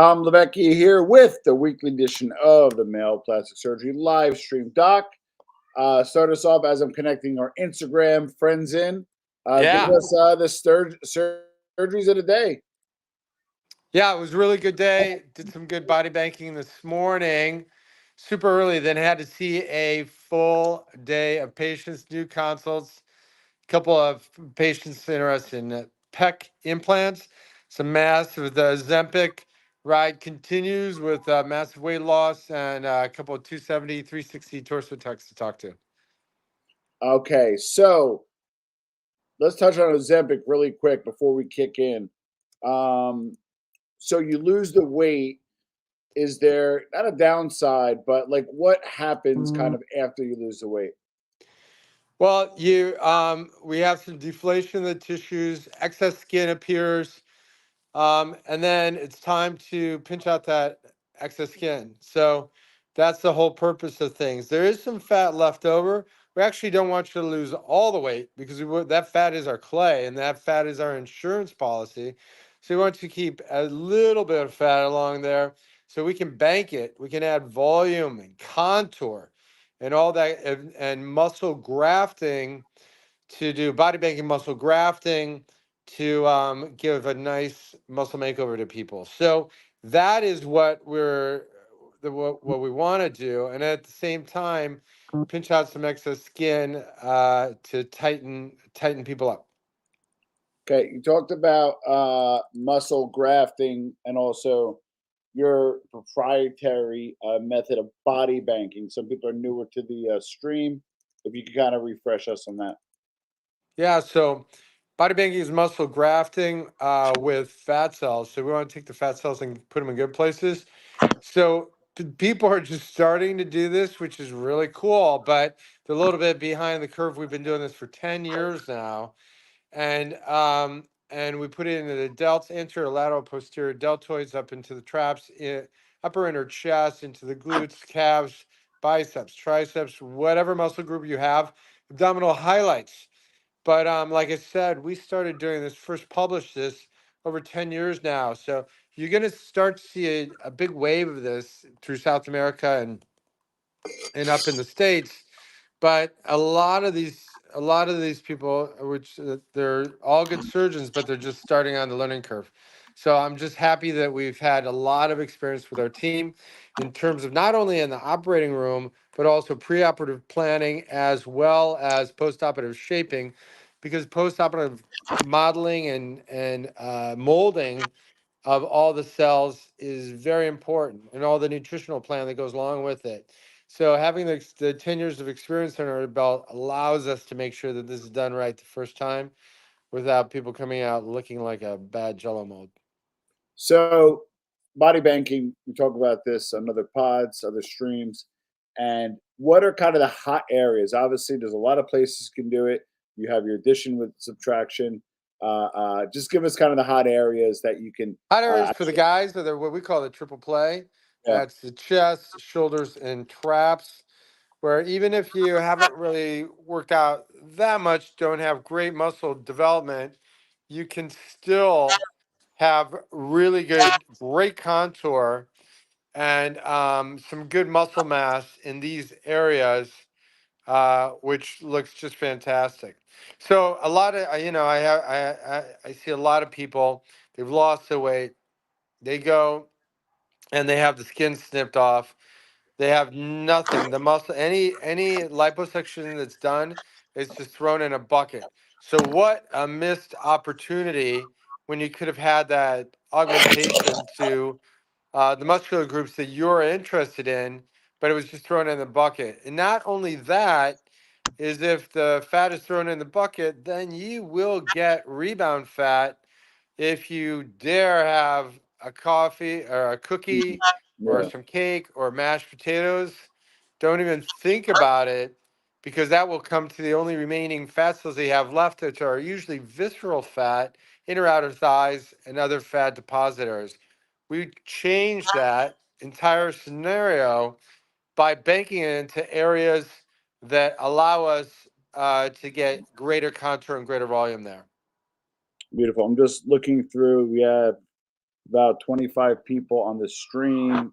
Tom Levecki here with the weekly edition of the Male Plastic Surgery live stream. Doc, start us off as I'm connecting our Instagram friends in. Give Yeah. us the surgeries of the day. Yeah, it was a really good day. Did some good body banking this morning, super early. Then had to see a full day of patients, new consults, a couple of patients interested in pec implants, some massive, the Ozempic ride continues with massive weight loss and a couple of 270, 360 torso tucks to talk to. Okay, so let's touch on Ozempic really quick before we kick in. Um, so you lose the weight. Is there not a downside, but like what happens kind of after you lose the weight? Well, we have some deflation of the tissues, excess skin appears. And then it's time to pinch out that excess skin. So that's the whole purpose of things. There is some fat left over. We actually don't want you to lose all the weight because that fat is our clay and that fat is our insurance policy. So we want you to keep a little bit of fat along there so we can bank it. We can add volume and contour and all that and muscle grafting to do body banking, muscle grafting, to give a nice muscle makeover to people. So that is what what we want to do, and at the same time, pinch out some excess skin to tighten people up. Okay, you talked about muscle grafting and also your proprietary method of body banking. Some people are newer to the stream. If you could kind of refresh us on that. Yeah, so body banking is muscle grafting with fat cells. So we want to take the fat cells and put them in good places. So people are just starting to do this, which is really cool, but they're a little bit behind the curve. We've been doing this for 10 years now. And we put it into the delts, anterior, lateral, posterior deltoids, up into the traps, upper inner chest, into the glutes, calves, biceps, triceps, whatever muscle group you have, abdominal highlights. But like I said, we started doing this, first published this over 10 years now. So you're going to start to see a big wave of this through South America and up in the States. But a lot of these people, which they're all good surgeons, but they're just starting on the learning curve. So I'm just happy that we've had a lot of experience with our team in terms of not only in the operating room, but also preoperative planning as well as postoperative shaping, because postoperative modeling and molding of all the cells is very important, and all the nutritional plan that goes along with it. So having the 10 years of experience under our belt allows us to make sure that this is done right the first time without people coming out looking like a bad jello mold. So, body banking, we talk about this on other pods, other streams. And what are kind of the hot areas? Obviously, there's a lot of places you can do it. You have your addition with subtraction. Just give us kind of the hot areas that you can. Hot areas for the guys are what we call the triple play. Yeah, That's the chest, shoulders, and traps, where even if you haven't really worked out that much, don't have great muscle development, you can still have really great contour and some good muscle mass in these areas, which looks just fantastic. So a lot of I see a lot of people, they've lost their weight, they go and they have the skin snipped off, they have nothing. The muscle, any liposuction that's done, is just thrown in a bucket. So what a missed opportunity when you could have had that augmentation to the muscular groups that you're interested in, but it was just thrown in the bucket. And not only that, is if the fat is thrown in the bucket, then you will get rebound fat if you dare have a coffee or a cookie or yeah. some cake or mashed potatoes. Don't even think about it, because that will come to the only remaining fat cells they have left, which are usually visceral fat, inner outer thighs, and other fat depositors. We change that entire scenario by banking it into areas that allow us to get greater contour and greater volume there. Beautiful. I'm just looking through. We have about 25 people on the stream.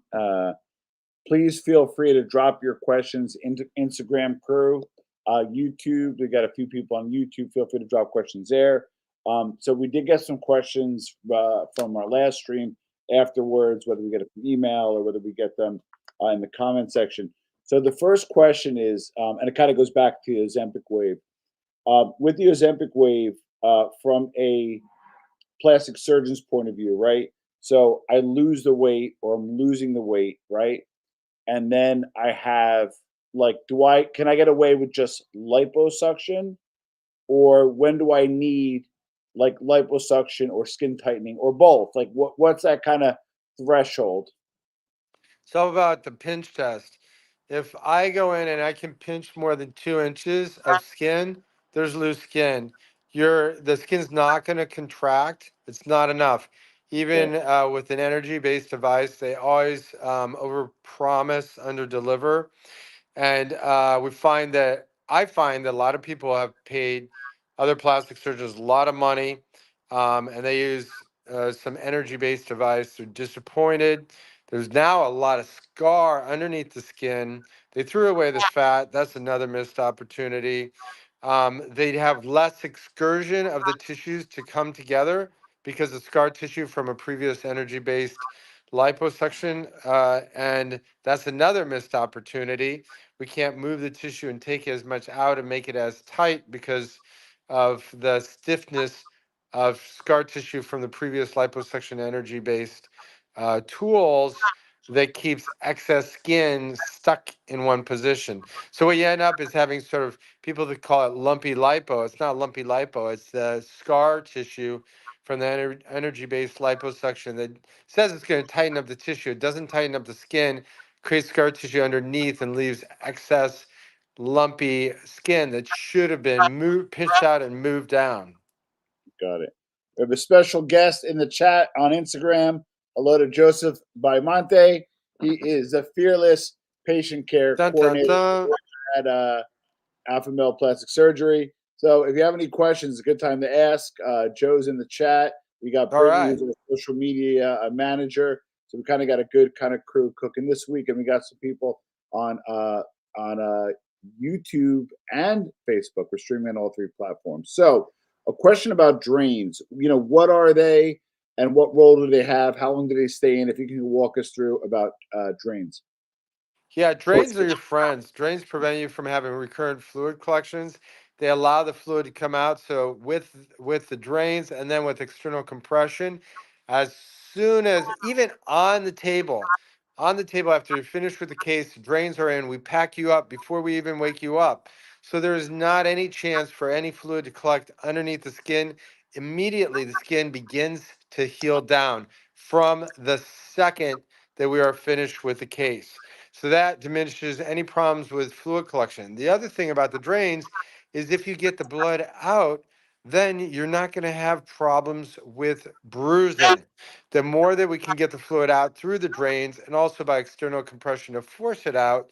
Please feel free to drop your questions into Instagram crew, YouTube. We got a few people on YouTube. Feel free to drop questions there. So we did get some questions from our last stream afterwards, whether we get it from email or whether we get them in the comment section. So the first question is, and it kind of goes back to the Ozempic wave. With the Ozempic wave, from a plastic surgeon's point of view, right? So I lose the weight or I'm losing the weight, right? And then I have like, can I get away with just liposuction, or when do I need like liposuction or skin tightening or both? Like what's that kind of threshold? It's all about the pinch test. If I go in and I can pinch more than 2 inches of skin, there's loose skin. The skin's not going to contract. It's not enough. Okay. Even with an energy-based device, they always over-promise, under-deliver. And I find that a lot of people have paid other plastic surgeons a lot of money, and they use some energy-based device. They're disappointed. There's now a lot of scar underneath the skin. They threw away the fat. That's another missed opportunity. They'd have less excursion of the tissues to come together because of scar tissue from a previous energy-based liposuction, and that's another missed opportunity. We can't move the tissue and take as much out and make it as tight because of the stiffness of scar tissue from the previous liposuction energy based tools that keeps excess skin stuck in one position. So what you end up is having sort of people that call it lumpy lipo. It's not lumpy lipo, it's the scar tissue from the energy based liposuction that says it's going to tighten up the tissue. It doesn't tighten up the skin, creates scar tissue underneath and leaves excess lumpy skin that should have been pinched out and moved down. Got it. We have a special guest in the chat on Instagram. Hello to Joseph Baimonte. He is a fearless patient care Dun dun coordinator dun. at Alpha Male Plastic Surgery. So if you have any questions, it's a good time to ask. Joe's in the chat. We got All Brittany, right. who's a social media manager. So we kind of got a good kind of crew cooking this week, and we got some people on YouTube and Facebook. We're streaming on all three platforms. So a question about drains. What are they, and what role do they have? How long do they stay in? If you can walk us through about drains. Yeah, drains are your friends. Drains prevent you from having recurrent fluid collections. They allow the fluid to come out. So with the drains and then with external compression, as soon as even on the table after you finish with the case, drains are in. We pack you up before we even wake you up. So there is not any chance for any fluid to collect underneath the skin. Immediately, the skin begins to heal down from the second that we are finished with the case. So that diminishes any problems with fluid collection. The other thing about the drains is if you get the blood out, then you're not going to have problems with bruising. The more that we can get the fluid out through the drains and also by external compression to force it out,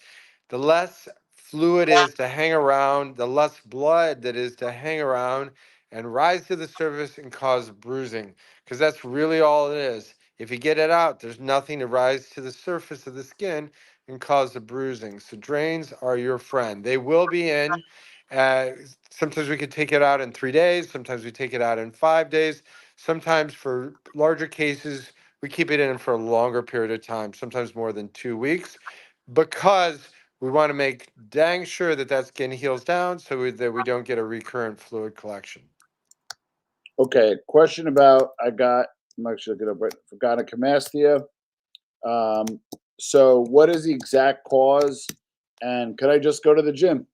the less fluid is to hang around, the less blood that is to hang around and rise to the surface and cause bruising. Because that's really all it is. If you get it out, there's nothing to rise to the surface of the skin and cause the bruising. So drains are your friend. They will be in. Uh, Sometimes we could take it out in 3 days. Sometimes we take it out in 5 days. Sometimes for larger cases, we keep it in for a longer period of time, sometimes more than 2 weeks, because we want to make dang sure that that skin heals down that we don't get a recurrent fluid collection. Okay, question about I'm actually looking up right for gynecomastia. Um, so what is the exact cause, and could I just go to the gym?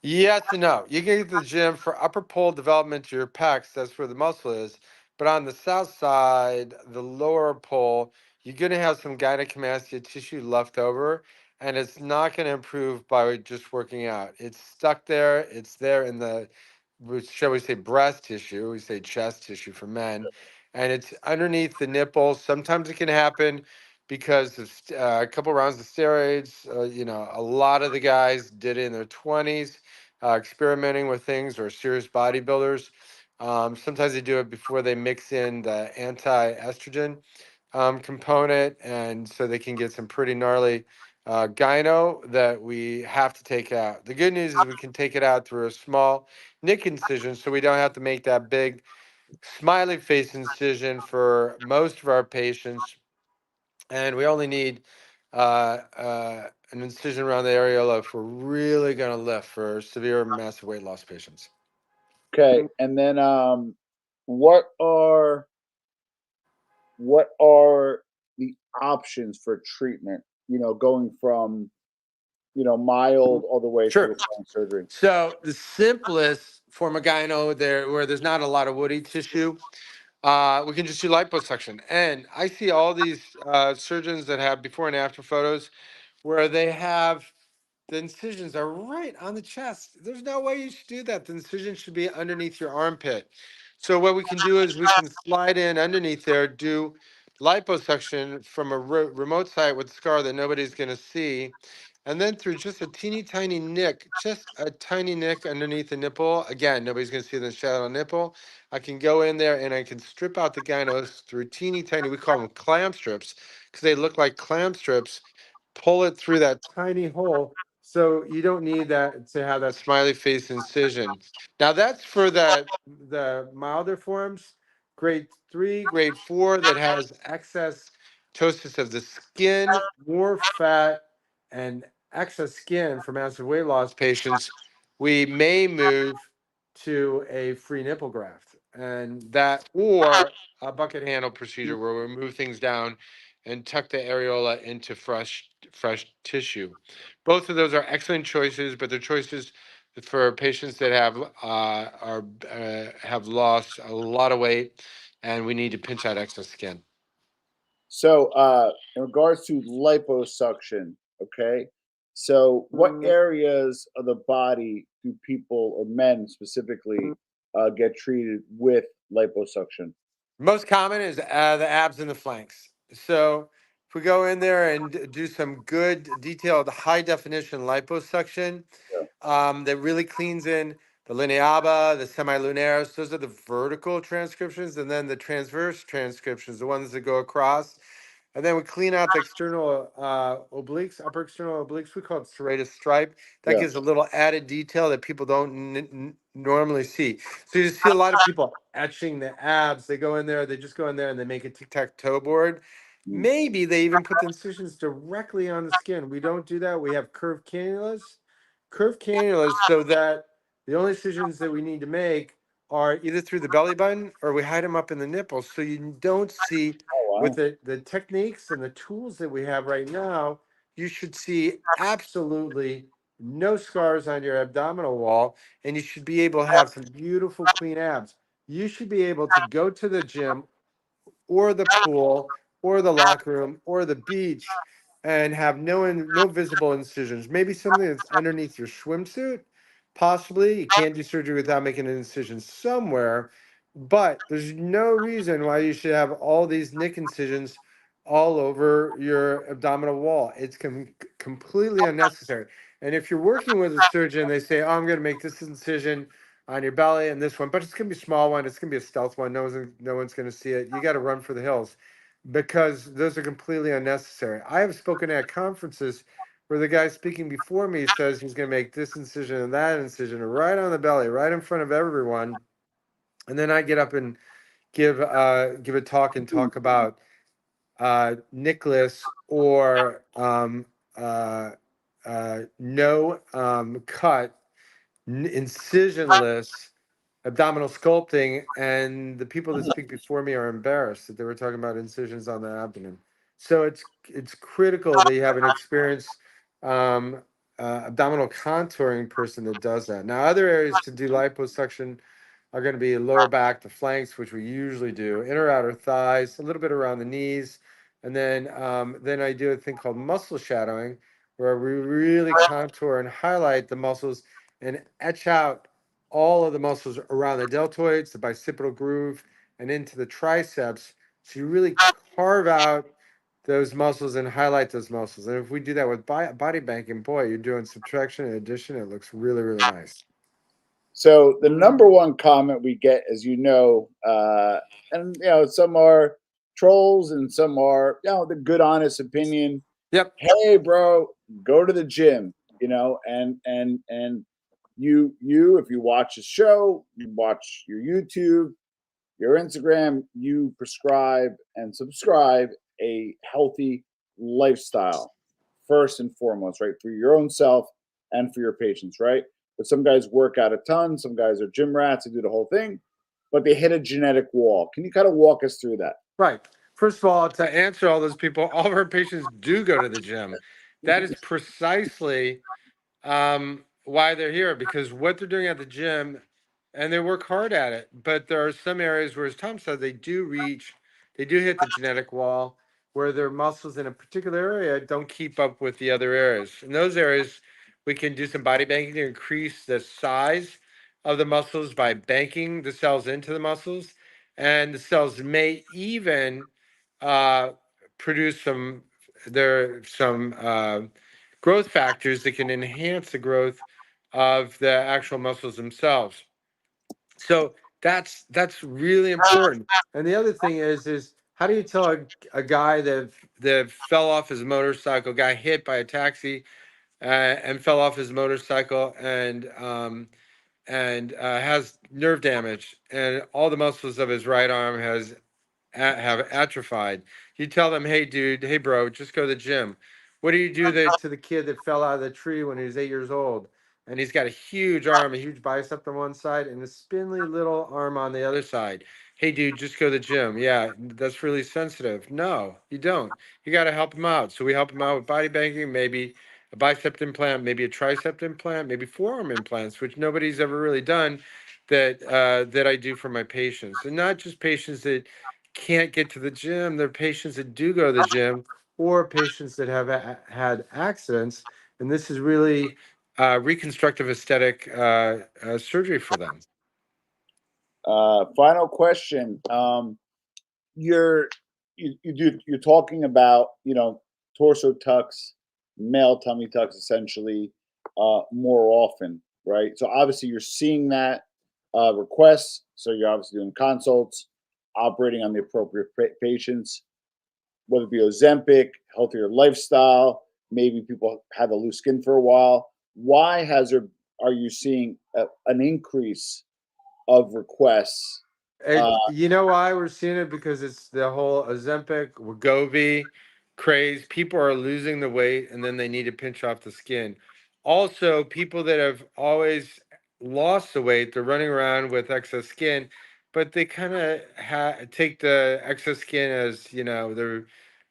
Yes and no. You can get to the gym for upper pole development to your pecs. That's where the muscle is. But on the south side, the lower pole, you're going to have some gynecomastia tissue left over, and it's not going to improve by just working out. It's stuck there. It's there in shall we say, breast tissue. We say chest tissue for men, and it's underneath the nipples. Sometimes it can happen because of a couple rounds of steroids. A lot of the guys did it in their 20s, experimenting with things, or serious bodybuilders. Sometimes they do it before they mix in the anti-estrogen component, and so they can get some pretty gnarly gyno that we have to take out. The good news is we can take it out through a small nick incision, so we don't have to make that big smiley face incision for most of our patients, and we only need an incision around the areola if we're really going to lift for severe massive weight loss patients. Okay, and then what are what are the options for treatment? You know, going from mild all the way to Sure. requiring surgery. So the simplest form of gyno there, where there's not a lot of woody tissue, we can just do liposuction. And I see all these surgeons that have before and after photos where they have the incisions are right on the chest. There's no way you should do that. The incision should be underneath your armpit. So what we can do is we can slide in underneath there, do liposuction from a remote site with a scar that nobody's going to see. And then through just a teeny tiny nick, just a tiny nick underneath the nipple. Again, nobody's going to see the shadow of the nipple. I can go in there and I can strip out the gynos through teeny tiny, we call them clam strips because they look like clam strips. Pull it through that tiny hole. So you don't need that to have that smiley face incision. Now that's for the milder forms, grade 3, grade 4 that has excess ptosis of the skin, more fat, and excess skin for massive weight loss patients. We may move to a free nipple graft, and that or a bucket handle procedure where we move things down and tuck the areola into fresh tissue. Both of those are excellent choices, but they're choices for patients that have lost a lot of weight, and we need to pinch out excess skin. So, in regards to liposuction, okay. So, what areas of the body do people or men specifically get treated with liposuction? Most common is the abs and the flanks. So if we go in there and do some good detailed high definition liposuction Yeah. that really cleans in the lineaba, the semilunaris, those are the vertical transcriptions, and then the transverse transcriptions, the ones that go across. And then we clean out the external obliques, upper external obliques. We call it serratus stripe. That Yeah. gives a little added detail that people don't normally see. So you see a lot of people etching the abs. They go in there, they just go in there and they make a tic-tac-toe board. Mm. Maybe they even put the incisions directly on the skin. We don't do that. We have curved cannulas so that the only incisions that we need to make are either through the belly button or we hide them up in the nipples. So you don't see Oh with wow. the techniques and the tools that we have right now, you should see absolutely no scars on your abdominal wall, and you should be able to have some beautiful, clean abs. You should be able to go to the gym or the pool or the locker room or the beach and have no visible incisions. Maybe something that's underneath your swimsuit. Possibly you can't do surgery without making an incision somewhere, but there's no reason why you should have all these nick incisions all over your abdominal wall. It's completely unnecessary. And if you're working with a surgeon, they say, "Oh, I'm going to make this incision on your belly and this one, but it's gonna be a small one. It's gonna be a stealth one. No one's gonna see it. You got to run for the hills because those are completely unnecessary. I have spoken at conferences where the guy speaking before me says he's gonna make this incision and that incision right on the belly, right in front of everyone, and then I get up and give a talk and talk about Nicholas or uh, no cut incisionless abdominal sculpting, and the people that speak before me are embarrassed that they were talking about incisions on the abdomen. So it's critical that you have an experienced um, abdominal contouring person that does that. Now, other areas to do liposuction are going to be lower back, the flanks, which we usually do, inner outer thighs, a little bit around the knees, and then I do a thing called muscle shadowing, where we really contour and highlight the muscles and etch out all of the muscles around the deltoids, the bicipital groove, and into the triceps. So you really carve out those muscles and highlight those muscles. And if we do that with body banking, boy, you're doing subtraction and addition. It looks really, really nice. So the number one comment we get, as you know, and some are trolls and some are the good, honest opinion. Yep. Hey, bro, go to the gym. And if you watch a show, you watch your YouTube, your Instagram, you prescribe and subscribe a healthy lifestyle first and foremost, right? For your own self and for your patients, right? But some guys work out a ton, some guys are gym rats and do the whole thing, but they hit a genetic wall. Can you kind of walk us through that? Right. First of all, to answer all those people, all of our patients do go to the gym. That is precisely why they're here, because what they're doing at the gym, and they work hard at it, but there are some areas where, as Tom said, they do hit the genetic wall where their muscles in a particular area don't keep up with the other areas. In those areas, we can do some body banking to increase the size of the muscles by banking the cells into the muscles, and the cells may even uh, produce some growth factors that can enhance the growth of the actual muscles themselves. So that's really important. And the other thing is how do you tell a guy that fell off his motorcycle, got hit by a taxi, and fell off his motorcycle and has nerve damage, and all the muscles of his right arm have atrophied. You tell them, hey, dude, hey, bro, just go to the gym. What do you do to the kid that fell out of the tree when he was 8 years old? And he's got a huge arm, a huge bicep on one side, and a spindly little arm on the other side. Hey, dude, just go to the gym. Yeah, that's really sensitive. No, you don't. You got to help him out. So we help him out with body banking, maybe a bicep implant, maybe a tricep implant, maybe forearm implants, which nobody's ever really done. That I do for my patients, and not just patients that can't get to the gym. There are patients that do go to the gym, or patients that have had accidents, and this is really reconstructive aesthetic surgery for them. Final question. You're you're talking about torso tucks, male tummy tucks, essentially more often, right? So obviously you're seeing that requests. So you're obviously doing consults, operating on the appropriate patients, whether it be Ozempic, healthier lifestyle. Maybe people had the loose skin for a while. Why are you seeing an increase of requests? You know why we're seeing it? Because it's the whole Ozempic, Wegovy craze. People are losing the weight and then they need to pinch off the skin. Also, people that have always lost the weight, they're running around with excess skin, but they kind of take the excess skin as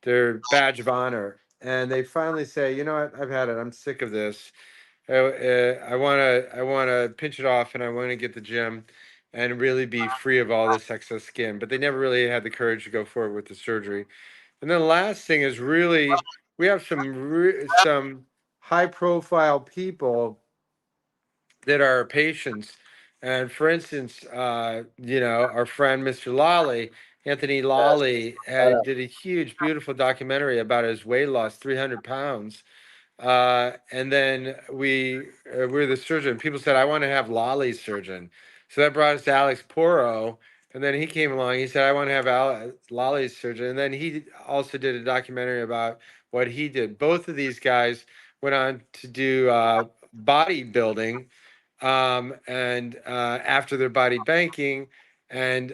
their badge of honor, and they finally say, you know what, I've had it. I'm sick of this. I want to pinch it off, and I want to get the gym and really be free of all this excess skin. But they never really had the courage to go forward with the surgery. And then the last thing is really we have some high profile people that are patients. And for instance, our friend Mr. Lally, Anthony Lally, did a huge, beautiful documentary about his weight loss, 300 pounds. And then we were the surgeon. People said, I want to have Lolly's surgeon. So that brought us to Alex Poro. And then he came along. He said, I want to have Lolly's surgeon. And then he also did a documentary about what he did. Both of these guys went on to do bodybuilding, and after their body banking, and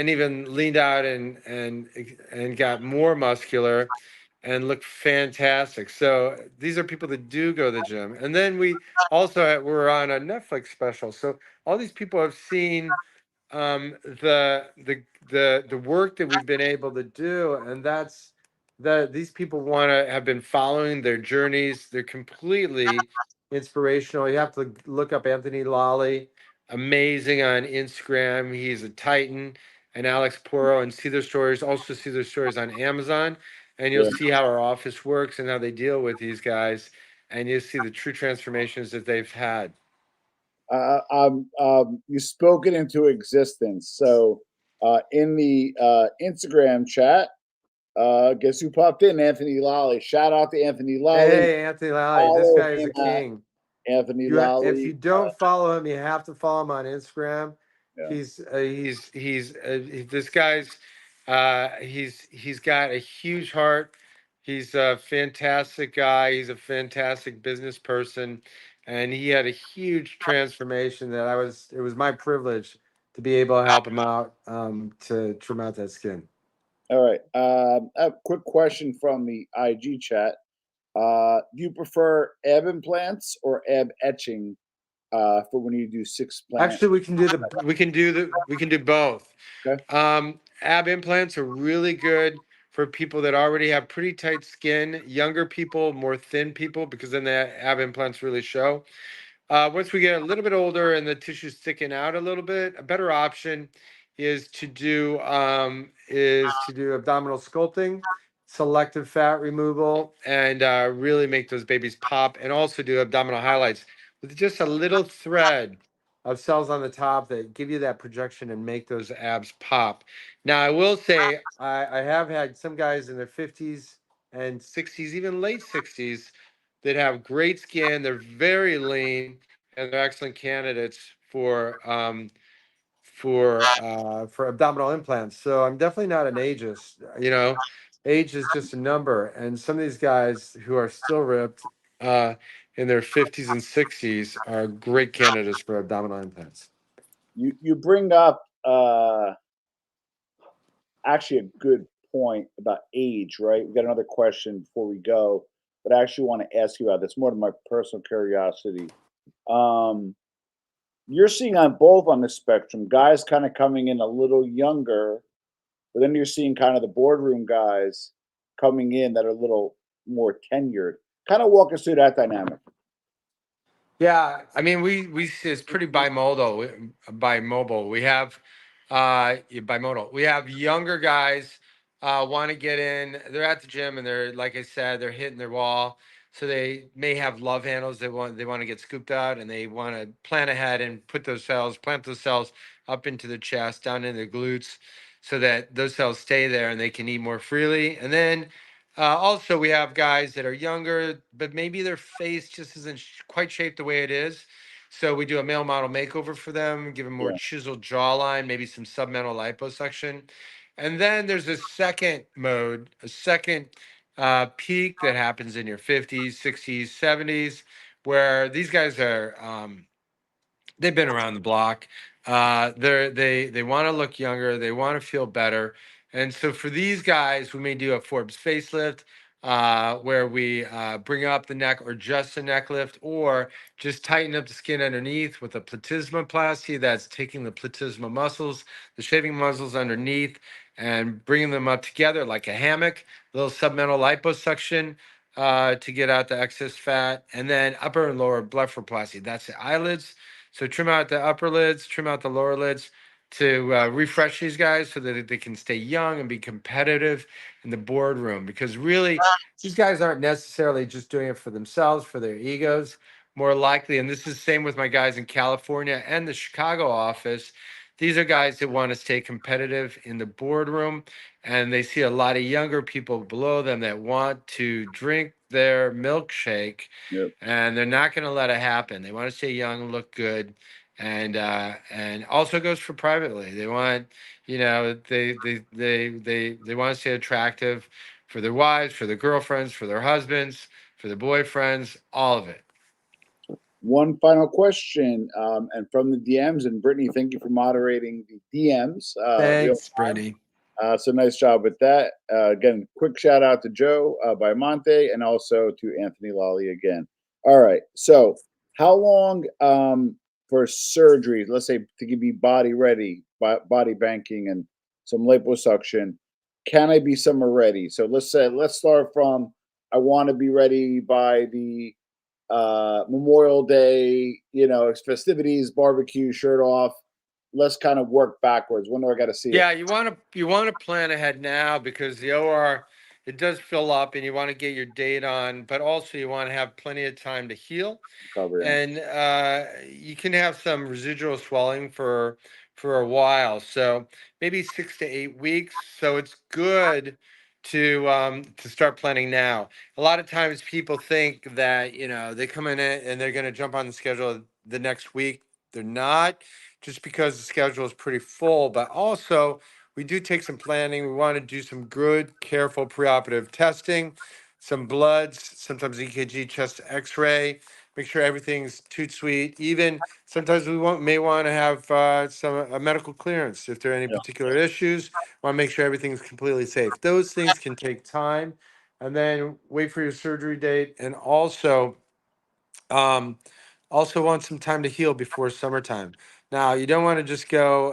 even leaned out and got more muscular and looked fantastic. So these are people that do go to the gym. And then we also were on a Netflix special. So all these people have seen the work that we've been able to do, and that's these people want to have been following their journeys. They're completely inspirational. You have to look up Anthony Lally, amazing on Instagram. He's a titan, and Alex Poro, and see their stories. Also see their stories on Amazon, and you'll Yeah. see how our office works and how they deal with these guys, and you'll see the true transformations that they've had. You spoke it into existence. So in the Instagram chat, guess who popped in? Anthony Lally. Shout out to Anthony Lally. Hey, Anthony Lally, this Follow guy is him a at king. Anthony If you Lally. don't follow him, you have to follow him on Instagram. Yeah. This guy's he's got a huge heart. He's a fantastic guy. He's a fantastic business person, and he had a huge transformation that it was my privilege to be able to help him out to trim out that skin. All right. A quick question from the IG chat. Do you prefer ebb implants or ebb etching for when you do six plant? Actually, we can do both. Okay. Ab implants are really good for people that already have pretty tight skin, younger people, more thin people, because then the ab implants really show. Once we get a little bit older and the tissue's sticking out a little bit, a better option is to do abdominal sculpting, selective fat removal, and really make those babies pop, and also do abdominal highlights with just a little thread of cells on the top that give you that projection and make those abs pop. Now, I will say I have had some guys in their 50s and 60s, even late 60s, that have great skin. They're very lean, and they're excellent candidates for abdominal implants. So I'm definitely not an ageist. Age is just a number, and some of these guys who are still ripped uh, in their 50s and 60s are great candidates for abdominal implants. You bring up actually a good point about age, right? We got another question before we go, but I actually want to ask you about this more than my personal curiosity. Um, you're seeing on both on the spectrum, guys kind of coming in a little younger, but then you're seeing kind of the boardroom guys coming in that are a little more tenured. Kind of walk us through that dynamic. Yeah, I mean, we it's pretty bimodal. Bimodal. We have bimodal. We have younger guys want to get in. They're at the gym and they're, like I said, they're hitting their wall. So they may have love handles. They want to get scooped out, and they want to plan ahead and plant those cells up into the chest, down into the glutes, so that those cells stay there and they can eat more freely. And then also, we have guys that are younger, but maybe their face just isn't quite shaped the way it is. So we do a male model makeover for them, give them more Yeah, chiseled jawline, maybe some submental liposuction. And then there's a second mode, a second peak that happens in your 50s, 60s, 70s, where these guys are they've been around the block. They want to look younger. They want to feel better. And so for these guys, we may do a Forbes facelift where we bring up the neck or just a neck lift, or just tighten up the skin underneath with a platysmoplasty. That's taking the platysma muscles, the shaving muscles underneath, and bringing them up together like a hammock. A little submental liposuction to get out the excess fat, and then upper and lower blepharoplasty. That's the eyelids. So trim out the upper lids, trim out the lower lids to refresh these guys so that they can stay young and be competitive in the boardroom. Because really, these guys aren't necessarily just doing it for themselves, for their egos. More likely, and this is the same with my guys in California and the Chicago office, these are guys that want to stay competitive in the boardroom, and they see a lot of younger people below them that want to drink their milkshake, yeah. and they're not going to let it happen. They want to stay young and look good, and also goes for privately. They want, they want to stay attractive for their wives, for their girlfriends, for their husbands, for their boyfriends, all of it. One final question, and from the DMs, and Brittany, thank you for moderating the DMs. Real Thanks, time. Brittany. So nice job with that. Again, quick shout out to Joe Monte, and also to Anthony Lally again. All right. So how long for surgery? Let's say to be body ready, body banking, and some liposuction. Can I be summer ready? So let's start from I want to be ready by the Memorial Day, it's festivities, barbecue, shirt off. Let's kind of work backwards. When do I got to see it? Yeah, you want to plan ahead now, because the OR, it does fill up, and you want to get your date on, but also you want to have plenty of time to heal. Cover, yeah. And you can have some residual swelling for a while, so maybe 6 to 8 weeks. So it's good to start planning now. A lot of times people think that, they come in it and they're going to jump on the schedule the next week. They're not, just because the schedule is pretty full, but also we do take some planning. We want to do some good, careful preoperative testing, some bloods, sometimes EKG, chest x-ray, make sure everything's toot sweet. Even sometimes may want to have some a medical clearance if there are any Yeah. particular issues. Want to make sure everything's completely safe. Those things can take time, and then wait for your surgery date, and um, also want some time to heal before summertime. Now, you don't want to just go,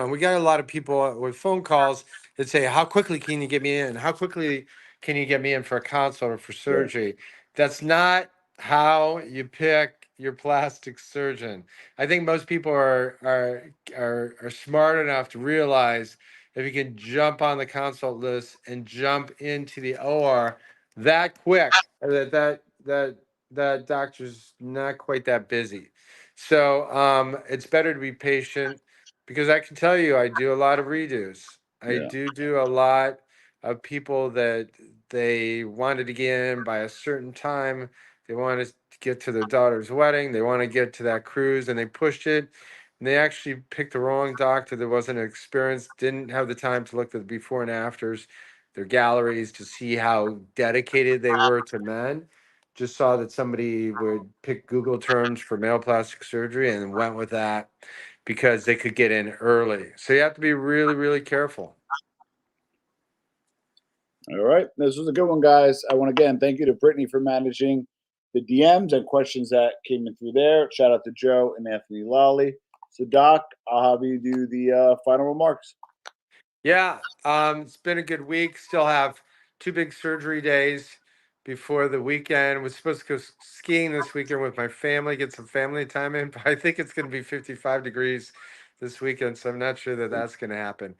we got a lot of people with phone calls that say, how quickly can you get me in? How quickly can you get me in for a consult or for Right. surgery? That's not how you pick your plastic surgeon. I think most people are smart enough to realize if you can jump on the consult list and jump into the OR that quick, that doctor's not quite that busy. So it's better to be patient, because I can tell you, I do a lot of redos. I Yeah. do a lot of people that they wanted to get in by a certain time. They wanted to get to their daughter's wedding. They want to get to that cruise, and they pushed it. And they actually picked the wrong doctor that wasn't experienced, didn't have the time to look at the before and afters, their galleries, to see how dedicated they were to men. Just saw that somebody would pick Google terms for male plastic surgery and went with that because they could get in early. So you have to be really, really careful. All right. This was a good one, guys. I want to again thank you to Brittany for managing the DMs and questions that came in through there. Shout out to Joe and Anthony Lally. So, Doc, I'll have you do the final remarks. Yeah, it's been a good week. Still have two big surgery days before the weekend. Was supposed to go skiing this weekend with my family, get some family time in, but I think it's going to be 55 degrees this weekend, so I'm not sure that that's going to happen.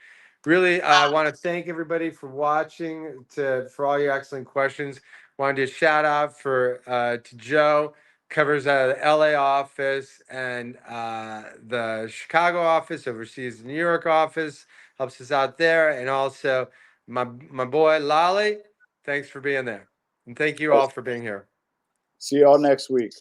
Really, I want to thank everybody for watching, for all your excellent questions. Wanted to shout out to Joe, covers the LA office and the Chicago office, oversees the New York office, helps us out there, and also my boy Lolly. Thanks for being there, and thank you all for being here. See you all next week.